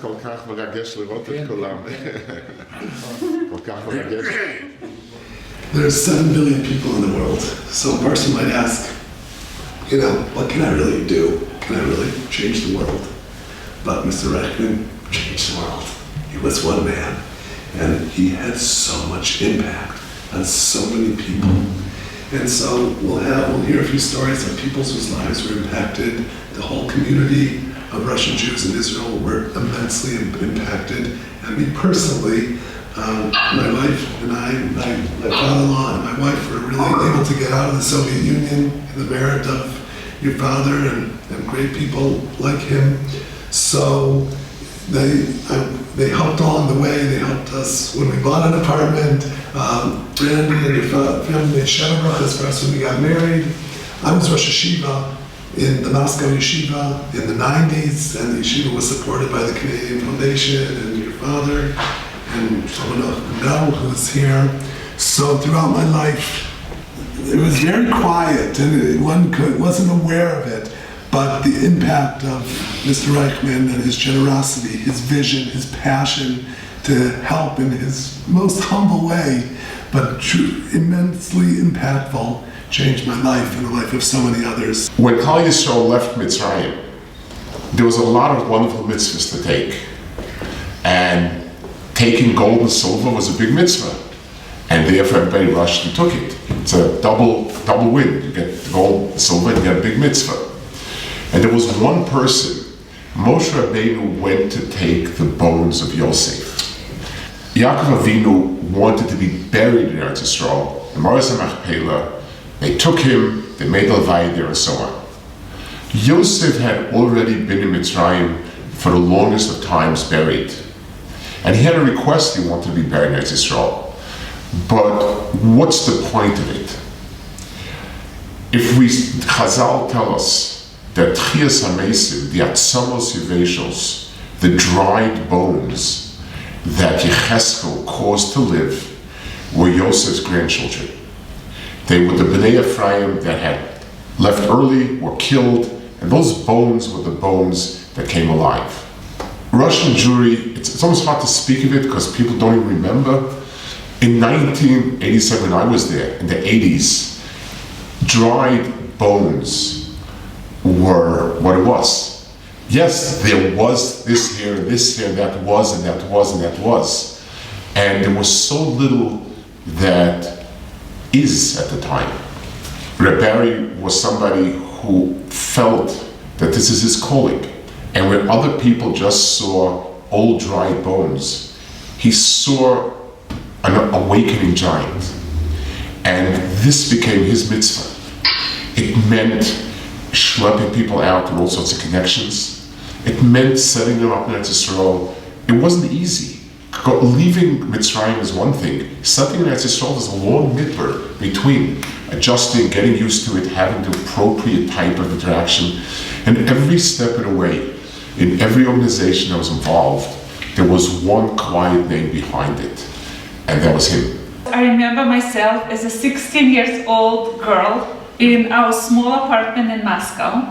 כל כך מרגש לראות את כולם. כל כך מרגש. There's 7 billion people in the world, so a person might ask, what can I really do? Can I really change the world? But Mr. Reichman changed the world. He was one man, and he had so much impact on so many people. And so we'll hear a few stories of people whose lives were impacted. The whole community of Russian Jews in Israel were immensely impacted. And me personally, my wife and I, my father-in-law and my wife were really able to get out of the Soviet Union in the merit of your father and great people like him. So they helped along the way. They helped us when we bought an apartment. Randy and your family made Shadowbrachas for us when we got married. I was Rosh Yeshiva in the Moscow Yeshiva in the 90s, and the yeshiva was supported by the Canadian Foundation and your father and someone who's here. So throughout my life, it was very quiet, and one wasn't aware of it. But the impact of Mr. Reichman and his generosity, his vision, his passion to help in his most humble way, but immensely impactful, changed my life and the life of so many others. When Klal Yisrael left Mitzrayim, there was a lot of wonderful mitzvahs to take. And taking gold and silver was a big mitzvah. And therefore everybody rushed and took it. It's a double win. You get the gold and silver and you get a big mitzvah. And there was one person, Moshe Rabbeinu went to take the bones of Yosef. Yaakov Avinu wanted to be buried in Eretz Yisrael. The Maras HaMachpelah, they took him, they made the Levaya there and so on. Yosef had already been in Mitzrayim for the longest of times buried. And he had a request, he wanted to be buried in Eretz Yisrael. But what's the point of it? If Chazal tell us that Tchias HaMesim, the Atzamos Yeveshos, the dried bones that Yecheskel caused to live, were Yosef's grandchildren. They were the Bnei Ephraim that had left early, were killed, and those bones were the bones that came alive. Russian Jewry, it's almost hard to speak of it because people don't even remember. In 1987, when I was there, in the 80s, dried bones were what it was. Yes, there was this here, that was, and that was, and that was. And there was so little that is at the time. Reb Barry was somebody who felt that this is his calling. And when other people just saw old dried bones, he saw an awakening giant. And this became his mitzvah. It meant schlepping people out and all sorts of connections. It meant setting them up in Eretz Yisrael. It wasn't easy. Leaving Mitzrayim is one thing. Setting in Eretz Yisrael is a long midbar between adjusting, getting used to it, having the appropriate type of interaction. And every step of the way, in every organization that was involved, there was one quiet name behind it, and that was him. I remember myself as a 16-year-old girl in our small apartment in Moscow,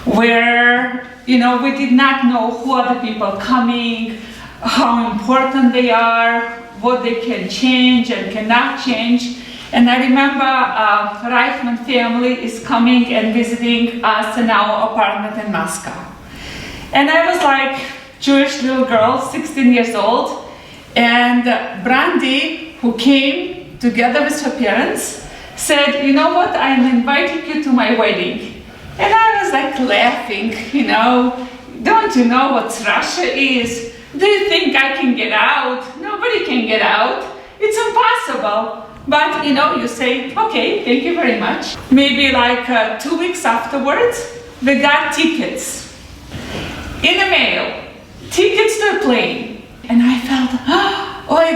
where, we did not know who are the people coming, how important they are, what they can change and cannot change. And I remember Reichman family is coming and visiting us in our apartment in Moscow. And I was like Jewish little girl, 16 years old, and Brandy, who came together with her parents, said, you know what, I'm inviting you to my wedding. And I was like laughing, don't you know what Russia is? Do you think I can get out? Nobody can get out. It's impossible. But, you say, okay, thank you very much. Maybe like 2 weeks afterwards, we got tickets in the mail, tickets to a plane. And I felt,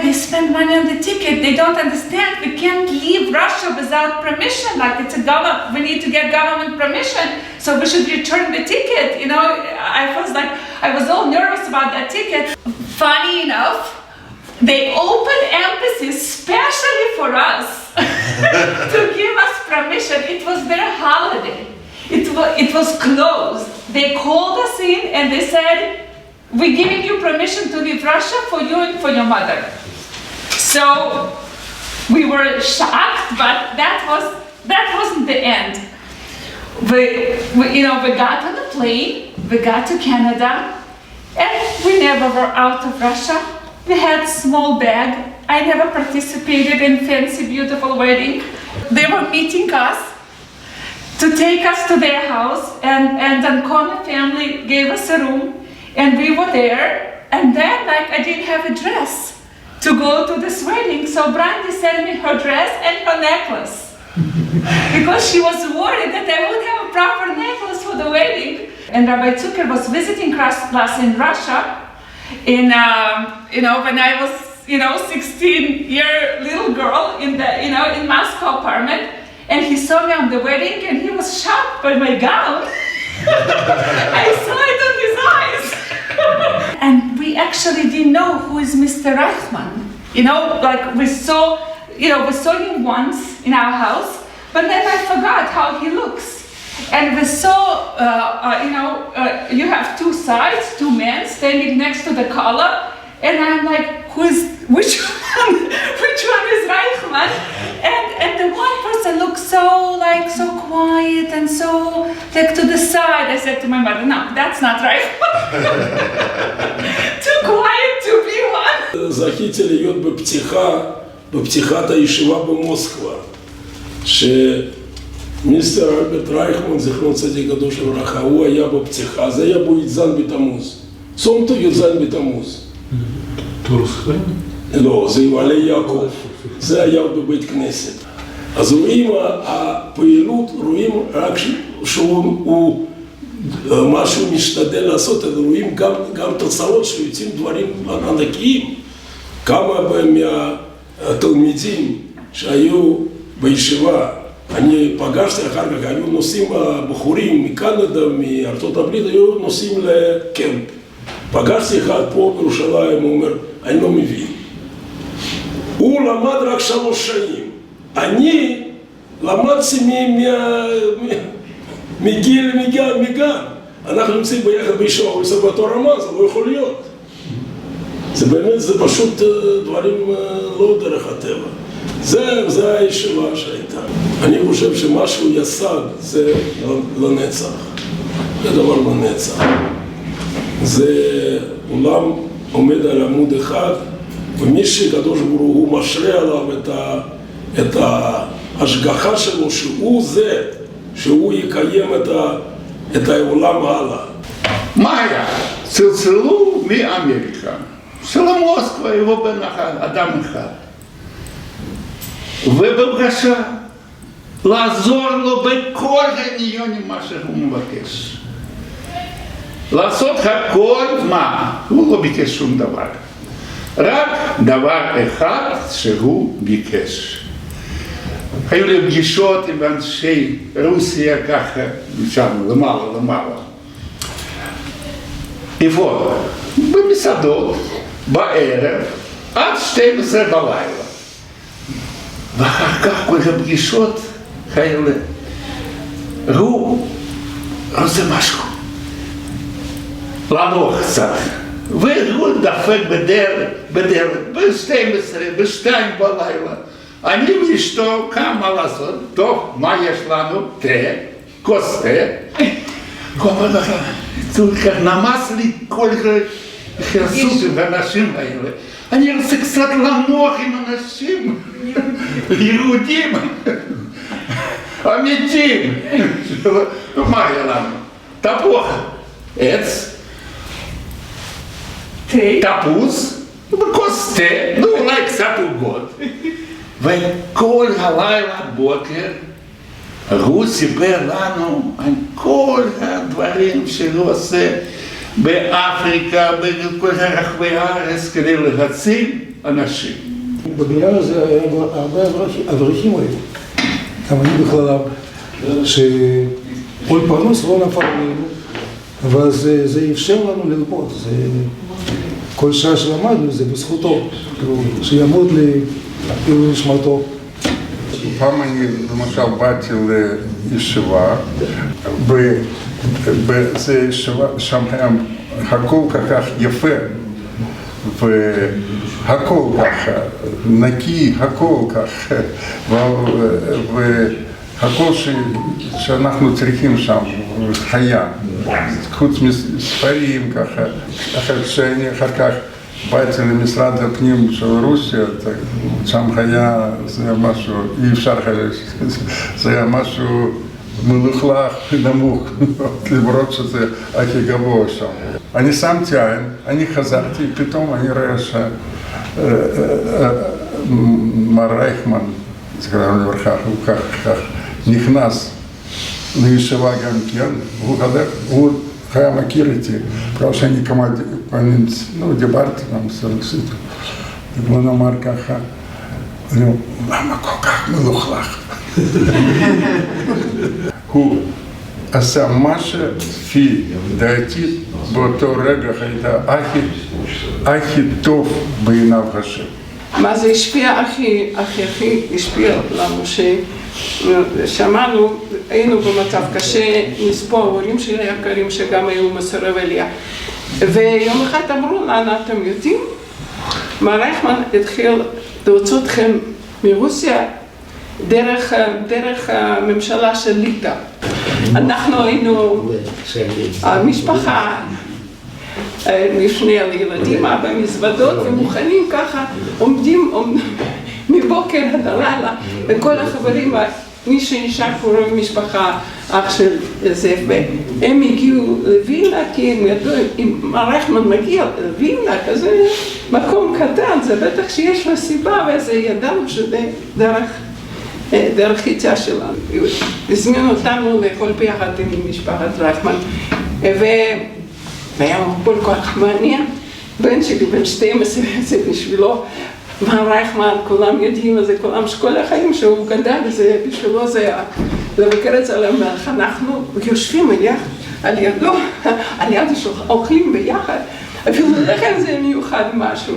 they spend money on the ticket. They don't understand. We can't leave Russia without permission. Like it's we need to get government permission. So we should return the ticket. I was all nervous about that ticket. Funny enough, they opened embassies specially for us to give us permission. It was their holiday. It was closed. They called us in and they said, we're giving you permission to leave Russia for you and for your mother. So we were shocked, but that wasn't the end. We got on a plane, we got to Canada, and we never were out of Russia. We had small bag. I never participated in fancy, beautiful wedding. They were meeting us to take us to their house, and Ancona family gave us a room, and we were there. And then, I didn't have a dress to go to this wedding, so Brandy sent me her dress and her necklace because she was worried that I wouldn't have a proper necklace for the wedding. And Rabbi Zucker was visiting us in Russia, when I was 16-year little girl in Moscow apartment, and he saw me on the wedding, and he was shocked by my gown. I saw it on his eyes. And we actually didn't know who is Mr. Reichman. We saw him once in our house, but then I forgot how he looks. And we saw, you have two sides, two men standing next to the collar, and I'm like, which one is Reichman? And the one person looked so quiet and so to the side. I said to my mother, no, that's not Reichman. Too quiet to be one. זכיתי להיות בפתיחת הישיבה במוסקבה, מיסטר אלברט רייכמן, זכרון צדיק קדוש לברכה, הוא היה בפתיחה, זה היה בי"ז בתמוז. צום טוב י"ז בתמוז. לא, זה עלי יעקב, זה היה בבית כנסת. אז רואים הפעילות, רואים רק שהוא משהו משתדל לעשות, רואים גם תוצאות שיוצאים דברים ענקיים. כמה מהתלמידים שהיו בישיבה, אני פגשתי אחר כך, היו נוסעים בחורים מקנדה, מארצות הברית, היו נוסעים לקמפ. פגשתי אחד פה בירושלים, הוא אומר, אני לא מבין. הוא למד רק 3 שנים. אני למדתי מגיל מגן. אנחנו נמצאים ביחד בישיבה, הוא עושה באותו רמה, זה לא יכול להיות. זה באמת, זה פשוט דברים לא דרך הטבע. זה הישיבה שהייתה. אני חושב שמשהו יסד זה לנצח. זה דבר לנצח. זה עולם עומד על עמוד אחד, ומי שקדוש ברוך הוא משרה עליו את ההשגחה שלו, שהוא זה, שהוא יקיים את העולם הלאה. מה היה? צלצלו מאמריקה, של מוסקבה, יבוא בן אחד, אדם אחד. ובבקשה, לעזור לו בכל העניונים מה שהוא מבקש. לעשות הכל, מה? הוא לא ביקש שום דבר. רק דבר אחד שהוא ביקש. היו לי פגישות עם אנשי רוסיה ככה, שם למעלה. איפה? במסעדות, בערב, עד 12 בלילה. ואחר כך כל הפגישות האלה, הוא רוצה משהו. לנוח קצת. והוא דפק בדלת, ב-12, ב-2 בלילה. אני ואשתו, כמה לעשות? טוב, מה יש לנו? תה, כוס תה. הוא אומר לך, נמאס לי כל הסוסים והאנשים האלה. אני רוצה קצת לנוח עם אנשים, יהודים, אמיתיים. מה היה לנו? תפוח, עץ, תפוז, וכוס תה, אולי קצת עוגות. וכל הלילה בוקר הוא סיפר לנו על כל הדברים שהוא עושה באפריקה, בכל רחבי הארץ, כדי להציל אנשים. בבניין הזה היה הרבה אברכים היו, גם אני בכללם, שכל פרנוס לא נפל עלינו, אבל זה אפשר לנו ללמוד. כל שעה שלמדנו זה בזכותו, שיעמוד לנשמתו. פעם אני למשל באתי לישיבה, זו ישיבה, שם היה הכל כך יפה, והכל ככה נקי, הכל כך, והכל שאנחנו צריכים שם היה, חוץ מספרים ככה, כשאני אחר כך באתי למשרד הפנים של רוסיה, שם היה, זה היה משהו, אי אפשר, זה היה משהו מלוכלך, נמוך, למרות שזה הכי גבוה שם. אני שמתי עין, אני חזרתי, פתאום אני רואה שמר רייכמן, זכרנו לברכה, הוא כך נכנס לישיבה גם כן, הוא היה מכיר איתי, בגלל שאני כמה פעמים, דיברתי גם סרקסית, והוא אמר ככה, למה כל כך מלוכלך? הוא עשה מה שפי דעתי באותו רגע הייתה הכי טוב בעיניו השם. מה זה השפיע הכי השפיע לנו, ששמענו, היינו במצב קשה, נספו ההורים שלי היקרים שגם היו מסורבי עלייה, ויום אחד אמרו לנו, אתם יודעים, מר רייכמן התחיל להוציא אתכם מרוסיה דרך הממשלה של ליטא. אנחנו היינו המשפחה לפני הילדים, במזוודות ומוכנים ככה, עומדים מבוקר עד הלילה, וכל החברים, מי שנשאר פה במשפחה, אח של יוסף, הם הגיעו לווילנה, כי הם ידעו, אם מר רייכמן מגיע לווילנה, כזה מקום קטן, זה בטח שיש לו סיבה, וזה ידענו שזה דרך חיטה שלנו. הזמינו אותנו לאכול ביחד עם משפחת רייכמן, והיה כל כך מעניין. בן שלי, בן 12, זה בשבילו, מר רייכמן, כולם יודעים, זה כולם שכל החיים שהוא גדל, זה בשבילו זה לבקר אצל המלך. אנחנו יושבים על ידו, על יד השולחן, אוכלים ביחד, אפילו לחם זה מיוחד משהו.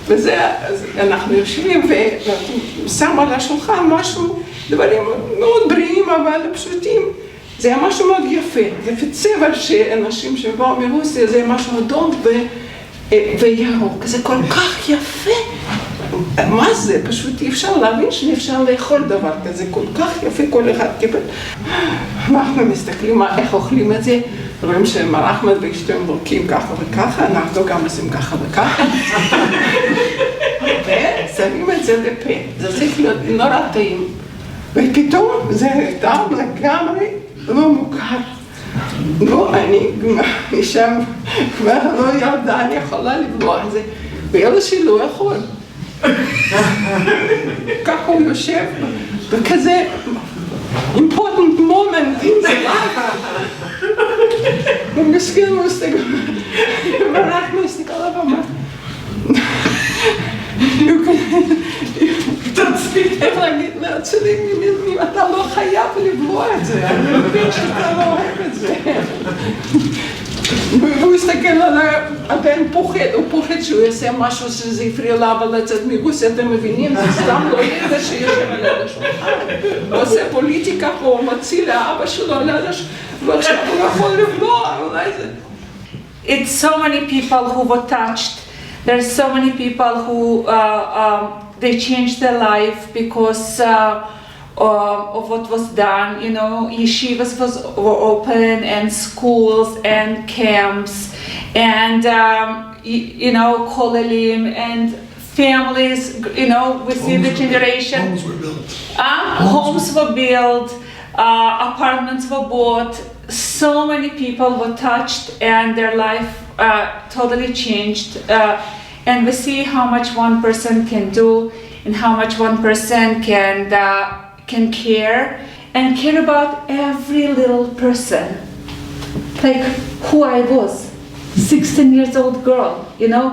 וזה, אנחנו יושבים ושם על השולחן משהו, דברים מאוד בריאים אבל פשוטים. זה היה משהו מאוד יפה, יפה צבע שאנשים שבאו מרוסיה, זה משהו אדום וירוק, זה כל כך יפה. מה זה? פשוט אי אפשר להבין שאפשר לאכול דבר כזה, כל כך יפה, כל אחד קיבל. אנחנו מסתכלים איך אוכלים את זה, רואים שמר אחמד ואשתו הם לוקים ככה וככה, אנחנו גם עושים ככה וככה. ושמים את זה לפה, זה צריך להיות נורא טעים. ופתאום זה טעם לגמרי לא מוכר. לא, אני משם כבר לא ילדה, אני יכולה לבלוע את זה, ואלה שלא יכול. ככה הוא יושב בכזה important moment in the life. הוא מסכים, הוא מסתכל, אנחנו מסתכל עליו ואמר, איך להגיד לעצמי, אתה לא חייב לבלוע את זה, אני מבין שאתה לא אוהב את זה. והוא הסתכל עליי, הבן פוחד, הוא פוחד שהוא יעשה משהו שזה יפריע לאבא לצאת מרוסיה, אתם מבינים? זה סתם לא ידע שיש על יד השולחן. הוא עושה פוליטיקה פה, הוא מציל לאבא שלו על יד השולחן, ועכשיו הוא יכול לבלוע, אולי זה... It's so many people who were touched. There's so many people who they changed their life because of what was done. You know, yeshivas were open and schools and camps and you know, kolelim and families. You know, we see the generation. Homes were built. Homes were built. Apartments were bought. So many people were touched and their life totally changed. And we see how much one person can do and how much one person can care and care about every little person. Like who I was, 16 years old girl, you know,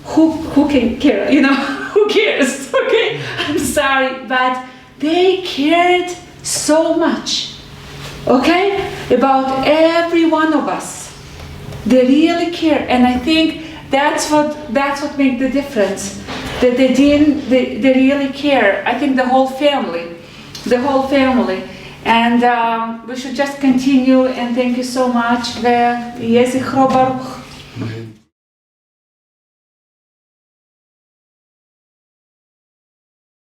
who can care, you know, who cares, okay? I'm sorry, but they cared so much, okay, about every one of us. They really care, and I think that's what makes the difference. That they really care. I think the whole family, and we should just continue. And thank you so much. Yeh zichro baruch.